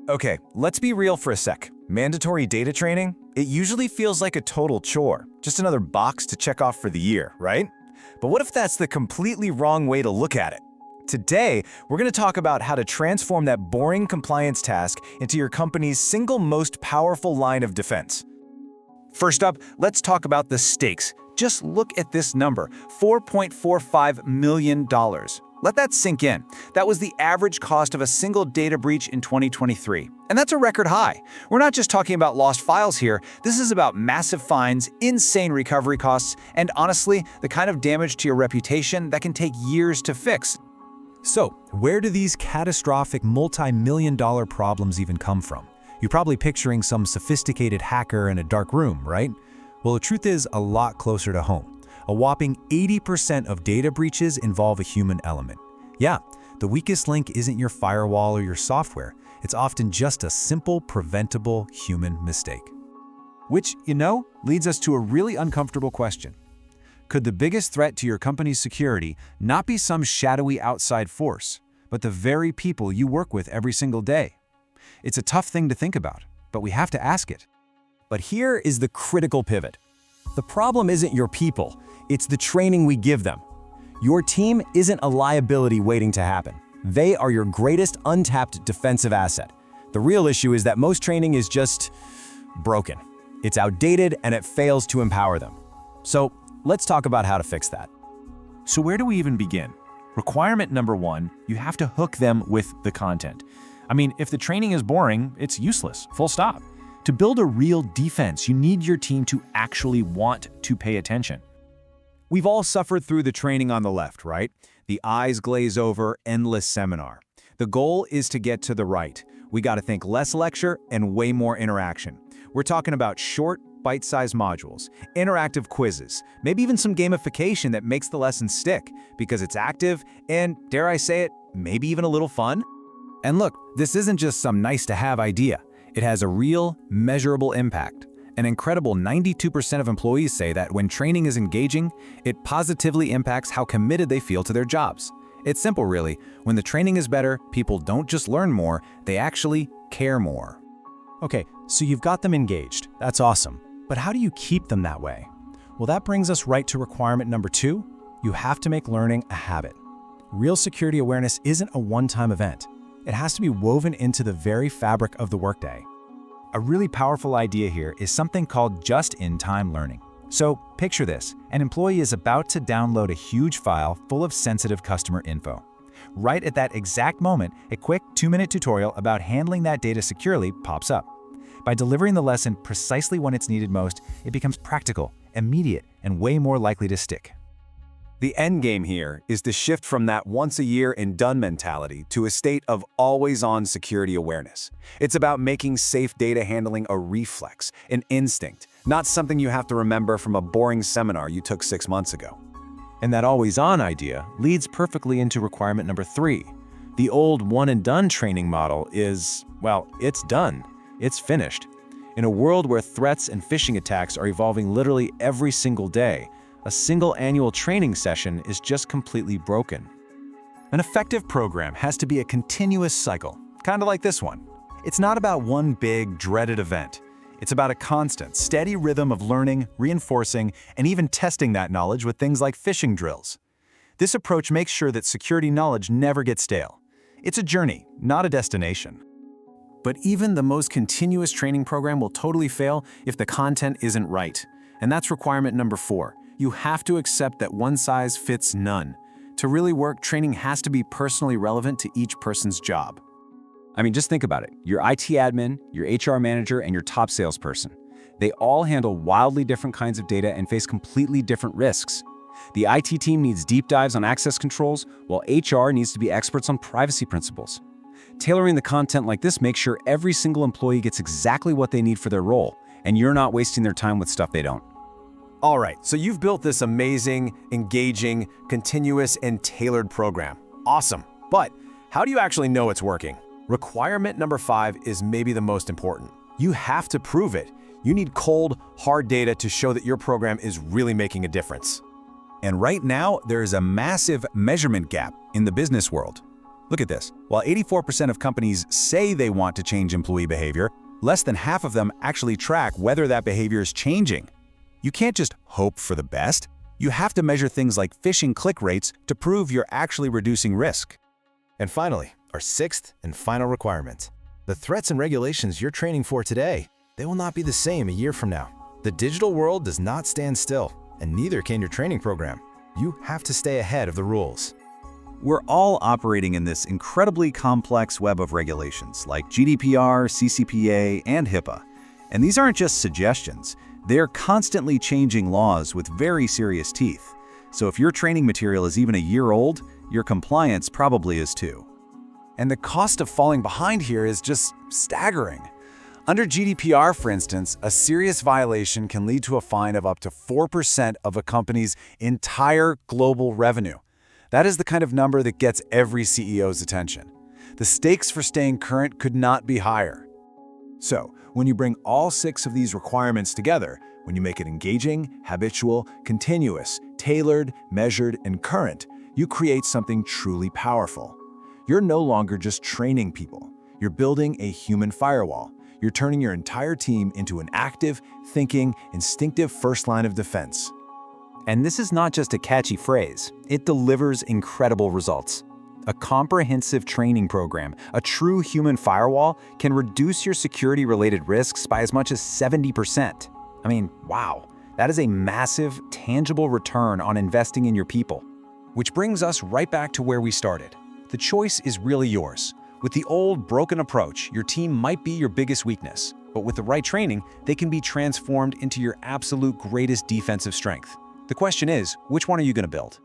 Okay, let's be real for a sec. Mandatory data training? It usually feels like a total chore, just another box to check off for the year, right? But what if that's the completely wrong way to look at it? Today, we're going to talk about how to transform that boring compliance task into your company's single most powerful line of defense. First up, let's talk about the stakes. Just look at this number, $4.45 million. Let that sink in. That was the average cost of a single data breach in 2023. And that's a record high. We're not just talking about lost files here. This is about massive fines, insane recovery costs, and honestly, the kind of damage to your reputation that can take years to fix. So, where do these catastrophic multi-million-dollar problems even come from? You're probably picturing some sophisticated hacker in a dark room, right? Well, the truth is a lot closer to home. A whopping 80% of data breaches involve a human element. Yeah, the weakest link isn't your firewall or your software. It's often just a simple, preventable human mistake. Which, leads us to a really uncomfortable question. Could the biggest threat to your company's security not be some shadowy outside force, but the very people you work with every single day? It's a tough thing to think about, but we have to ask it. But here is the critical pivot. The problem isn't your people, it's the training we give them. Your team isn't a liability waiting to happen. They are your greatest untapped defensive asset. The real issue is that most training is just broken. It's outdated and it fails to empower them. So let's talk about how to fix that. So where do we even begin? Requirement number one, you have to hook them with the content. I mean, if the training is boring, it's useless, full stop. To build a real defense, you need your team to actually want to pay attention. We've all suffered through the training on the left, right? The eyes glaze over, endless seminar. The goal is to get to the right. We got to think less lecture and way more interaction. We're talking about short, bite-sized modules, interactive quizzes, maybe even some gamification that makes the lesson stick because it's active and, dare I say it, maybe even a little fun. And look, this isn't just some nice-to-have idea. It has a real, measurable impact. An incredible 92% of employees say that when training is engaging, it positively impacts how committed they feel to their jobs. It's simple, really. When the training is better, people don't just learn more, they actually care more. Okay, so you've got them engaged. That's awesome. But how do you keep them that way? Well, that brings us right to requirement number 2. You have to make learning a habit. Real security awareness isn't a one-time event. It has to be woven into the very fabric of the workday. A really powerful idea here is something called just-in-time learning. So picture this, an employee is about to download a huge file full of sensitive customer info. Right at that exact moment, a quick 2-minute tutorial about handling that data securely pops up. By delivering the lesson precisely when it's needed most, it becomes practical, immediate, and way more likely to stick. The end game here is to shift from that once-a-year-and-done mentality to a state of always-on security awareness. It's about making safe data handling a reflex, an instinct, not something you have to remember from a boring seminar you took 6 months ago. And that always-on idea leads perfectly into requirement number 3. The old one-and-done training model is, well, it's done. It's finished. In a world where threats and phishing attacks are evolving literally every single day, a single annual training session is just completely broken. An effective program has to be a continuous cycle, kind of like this one. It's not about one big, dreaded event. It's about a constant, steady rhythm of learning, reinforcing, and even testing that knowledge with things like phishing drills. This approach makes sure that security knowledge never gets stale. It's a journey, not a destination. But even the most continuous training program will totally fail if the content isn't right. And that's requirement number 4. You have to accept that one size fits none. To really work, training has to be personally relevant to each person's job. I mean, just think about it. Your IT admin, your HR manager, and your top salesperson. They all handle wildly different kinds of data and face completely different risks. The IT team needs deep dives on access controls, while HR needs to be experts on privacy principles. Tailoring the content like this makes sure every single employee gets exactly what they need for their role, and you're not wasting their time with stuff they don't. All right, so you've built this amazing, engaging, continuous, and tailored program. Awesome. But how do you actually know it's working? Requirement number 5 is maybe the most important. You have to prove it. You need cold, hard data to show that your program is really making a difference. And right now, there is a massive measurement gap in the business world. Look at this. While 84% of companies say they want to change employee behavior, less than half of them actually track whether that behavior is changing. You can't just hope for the best. You have to measure things like phishing click rates to prove you're actually reducing risk. And finally, our sixth and final requirement. The threats and regulations you're training for today, they will not be the same a year from now. The digital world does not stand still, and neither can your training program. You have to stay ahead of the rules. We're all operating in this incredibly complex web of regulations like GDPR, CCPA, and HIPAA. And these aren't just suggestions. They're constantly changing laws with very serious teeth. So if your training material is even a year old, your compliance probably is too. And the cost of falling behind here is just staggering. Under GDPR, for instance, a serious violation can lead to a fine of up to 4% of a company's entire global revenue. That is the kind of number that gets every CEO's attention. The stakes for staying current could not be higher. So, when you bring all 6 of these requirements together, when you make it engaging, habitual, continuous, tailored, measured, and current, you create something truly powerful. You're no longer just training people. You're building a human firewall. You're turning your entire team into an active, thinking, instinctive first line of defense. And this is not just a catchy phrase. It delivers incredible results. A comprehensive training program, a true human firewall, can reduce your security-related risks by as much as 70%. I mean, wow. That is a massive, tangible return on investing in your people. Which brings us right back to where we started. The choice is really yours. With the old, broken approach, your team might be your biggest weakness. But with the right training, they can be transformed into your absolute greatest defensive strength. The question is, which one are you going to build?